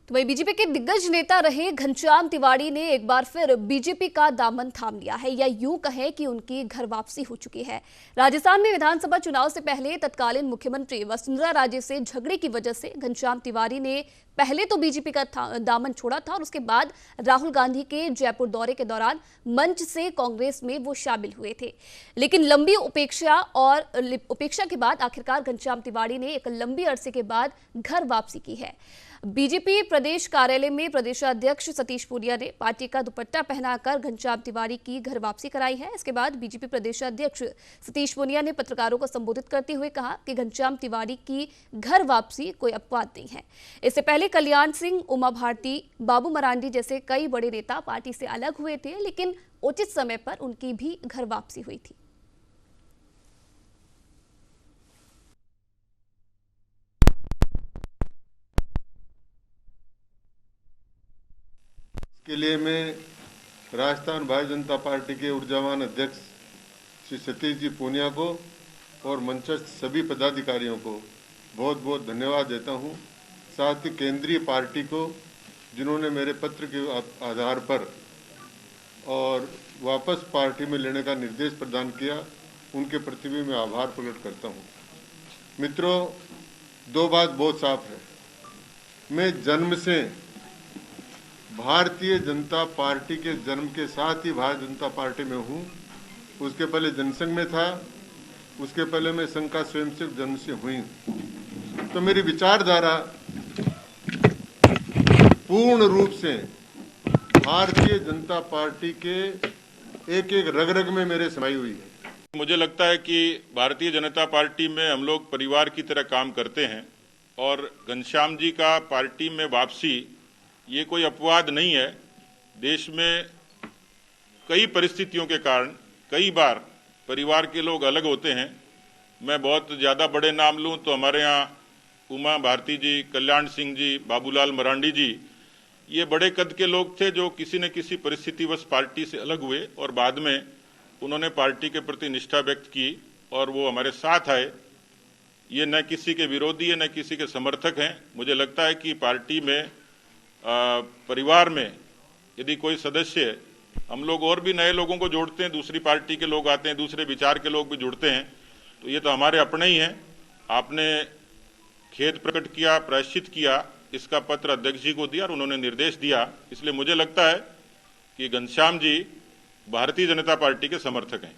तो वही बीजेपी के दिग्गज नेता रहे घनश्याम तिवारी ने एक बार फिर बीजेपी का दामन थाम लिया है, या यूं कहें कि उनकी घर वापसी हो चुकी है। राजस्थान में विधानसभा चुनाव से पहले तत्कालीन मुख्यमंत्री वसुंधरा राजे से झगड़े की वजह से घनश्याम तिवारी ने पहले तो बीजेपी का दामन छोड़ा था और उसके बाद राहुल गांधी के जयपुर दौरे के दौरान मंच से कांग्रेस में वो शामिल हुए थे। लेकिन लंबी उपेक्षा के बाद आखिरकार घनश्याम तिवारी ने एक लंबी अरसे के बाद घर वापसी की है। बीजेपी प्रदेश कार्यालय में प्रदेशाध्यक्ष सतीश पूनिया ने पार्टी का दुपट्टा पहनाकर घनश्याम तिवारी की घर वापसी कराई है। इसके बाद बीजेपी प्रदेशाध्यक्ष सतीश पूनिया ने पत्रकारों को संबोधित करते हुए कहा कि घनश्याम तिवारी की घर वापसी कोई अपवाद नहीं है। इससे पहले कल्याण सिंह, उमा भारती, बाबू मरांडी जैसे कई बड़े नेता पार्टी से अलग हुए थे, लेकिन उचित समय पर उनकी भी घर वापसी हुई थी। के लिए मैं राजस्थान भारतीय जनता पार्टी के ऊर्जावान अध्यक्ष श्री सतीश जी पूनिया को और मंचस्थ सभी पदाधिकारियों को बहुत बहुत धन्यवाद देता हूं। साथ ही केंद्रीय पार्टी को जिन्होंने मेरे पत्र के आधार पर और वापस पार्टी में लेने का निर्देश प्रदान किया, उनके प्रति भी मैं आभार प्रकट करता हूं। मित्रों, दो बात बहुत साफ है। मैं जन्म से भारतीय जनता पार्टी के जन्म के साथ ही भारतीय जनता पार्टी में हूं। उसके पहले जनसंघ में था, उसके पहले मैं संघ का स्वयंसेवक जन्म से हुई। तो मेरी विचारधारा पूर्ण रूप से भारतीय जनता पार्टी के एक एक रग रग में मेरे समाई हुई है। मुझे लगता है कि भारतीय जनता पार्टी में हम लोग परिवार की तरह काम करते हैं और घनश्याम जी का पार्टी में वापसी ये कोई अपवाद नहीं है। देश में कई परिस्थितियों के कारण कई बार परिवार के लोग अलग होते हैं। मैं बहुत ज़्यादा बड़े नाम लूँ तो हमारे यहाँ उमा भारती जी, कल्याण सिंह जी, बाबूलाल मरांडी जी, ये बड़े कद के लोग थे जो किसी न किसी परिस्थितिवश पार्टी से अलग हुए और बाद में उन्होंने पार्टी के प्रति निष्ठा व्यक्त की और वो हमारे साथ आए। ये न किसी के विरोधी है न किसी के समर्थक हैं। मुझे लगता है कि पार्टी में परिवार में यदि कोई सदस्य, हम लोग और भी नए लोगों को जोड़ते हैं, दूसरी पार्टी के लोग आते हैं, दूसरे विचार के लोग भी जुड़ते हैं, तो ये तो हमारे अपने ही हैं। आपने खेद प्रकट किया, प्रायश्चित किया, इसका पत्र अध्यक्ष जी को दिया और उन्होंने निर्देश दिया। इसलिए मुझे लगता है कि घनश्याम जी भारतीय जनता पार्टी के समर्थक हैं।